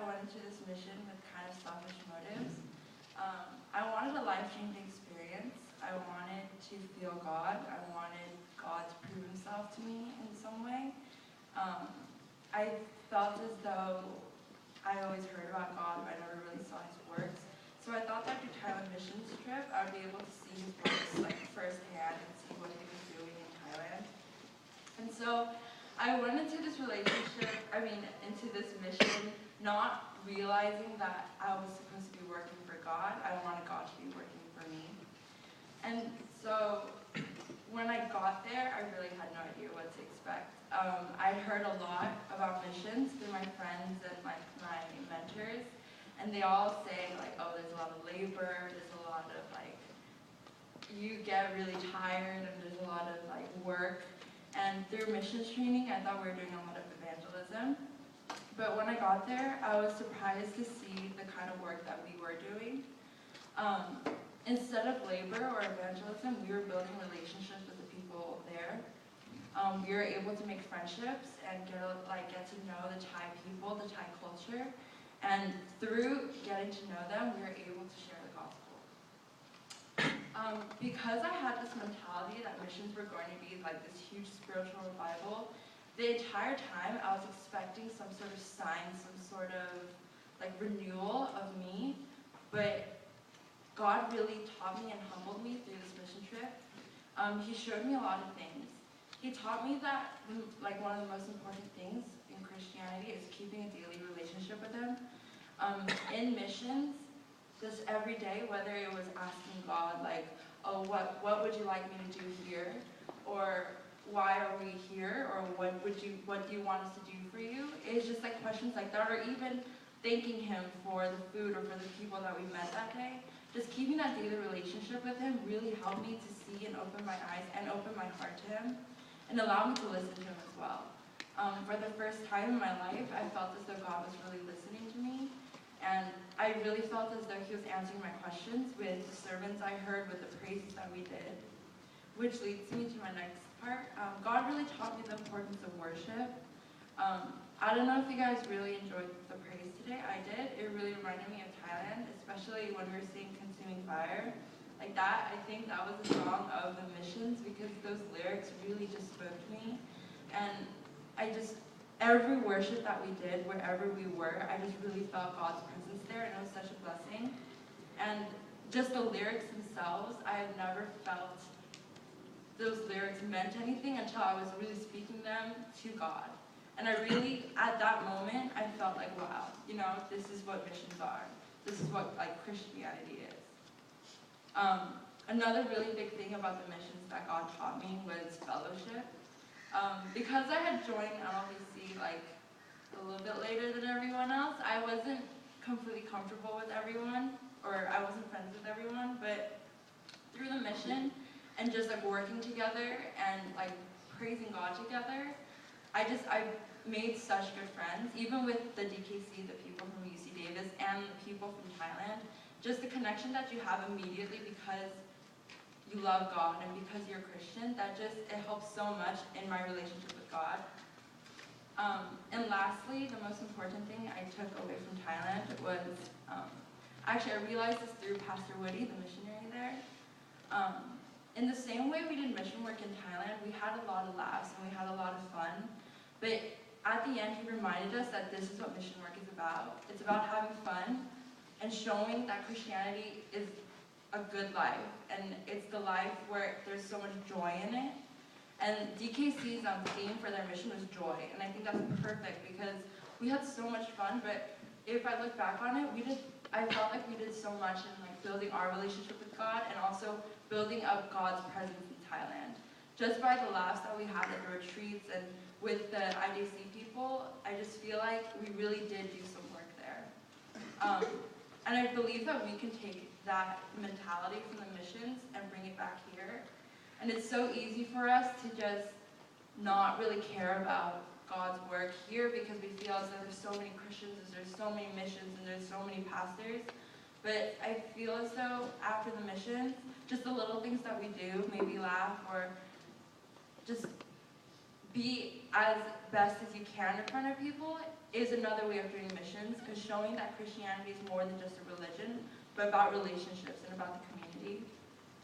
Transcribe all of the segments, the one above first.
I went into this mission with kind of selfish motives. I wanted a life-changing experience. I wanted to feel God. I wanted God to prove himself to me in some way. I felt as though I always heard about God, but I never really saw his works. So I thought that through Thailand missions trip, I would be able to see his works like firsthand and see what he was doing in Thailand. And so I went into this into this mission, not realizing that I was supposed to be working for God. I wanted God to be working for me. And so when I got there, I really had no idea what to expect. I heard a lot about missions through my friends and my mentors, and they all say like, oh, there's a lot of labor, there's a lot of like, you get really tired, and there's a lot of like work. And through missions training, I thought we were doing a lot of evangelism. But when I got there, I was surprised to see the kind of work that we were doing. Instead of labor or evangelism, we were building relationships with the people there. We were able to make friendships and get to know the Thai people, the Thai culture. And through getting to know them, we were able to share the gospel. Because I had this mentality that missions were going to be like this huge spiritual revival, the entire time I was expecting some sort of sign, some sort of like renewal of me, but God really taught me and humbled me through this mission trip. He showed me a lot of things. He taught me that like one of the most important things in Christianity is keeping a daily relationship with him. In missions, just every day, whether it was asking God like, oh, what would you like me to do here? Or why are we here? Or what do you want us to do for you? It's just like questions like that, or even thanking him for the food or for the people that we met that day. Just keeping that daily relationship with him really helped me to see and open my eyes and open my heart to him and allow me to listen to him as well. For the first time in my life, I felt as though God was really listening to me, and I really felt as though he was answering my questions with the sermons I heard, with the praises that we did, which leads me to my next part. God really taught me the importance of worship. I don't know if you guys really enjoyed the praise today. I did. It really reminded me of Thailand, especially when we were singing Consuming Fire. Like that, I think that was the song of the missions, because those lyrics really just spoke to me. And every worship that we did, wherever we were, I just really felt God's presence there, and it was such a blessing. And just the lyrics themselves, I have never felt those lyrics meant anything until I was really speaking them to God. And I really, at that moment, I felt like, wow, this is what missions are. This is what like Christianity is. Another really big thing about the missions that God taught me was fellowship. Because I had joined LLBC like a little bit later than everyone else, I wasn't completely comfortable with everyone, or I wasn't friends with everyone, but through the mission and just like working together and like praising God together, I made such good friends, even with the DKC, the people from UC Davis, and the people from Thailand. Just the connection that you have immediately because you love God and because you're a Christian, it helps so much in my relationship with God. And lastly, the most important thing I took away from Thailand was, actually I realized this through Pastor Woody, the missionary there. In the same way we did mission work in Thailand, we had a lot of laughs and we had a lot of fun, but at the end he reminded us that this is what mission work is about. It's about having fun and showing that Christianity is a good life, and it's the life where there's so much joy in it. And DKC's theme for their mission was joy, and I think that's perfect because we had so much fun, but if I look back on it, I felt like we did so much in like building our relationship with God and also building up God's presence in Thailand. Just by the laughs that we had at the retreats and with the IDC people, I just feel like we really did do some work there. And I believe that we can take that mentality from the missions and bring it back here. And it's so easy for us to just not really care about God's work here because we feel as though there's so many Christians, there's so many missions, and there's so many pastors. But I feel as though after the missions, just the little things that we do, maybe laugh or just be as best as you can in front of people is another way of doing missions, because showing that Christianity is more than just a religion, but about relationships and about the community.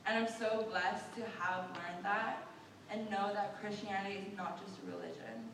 And I'm so blessed to have learned that and know that Christianity is not just a religion.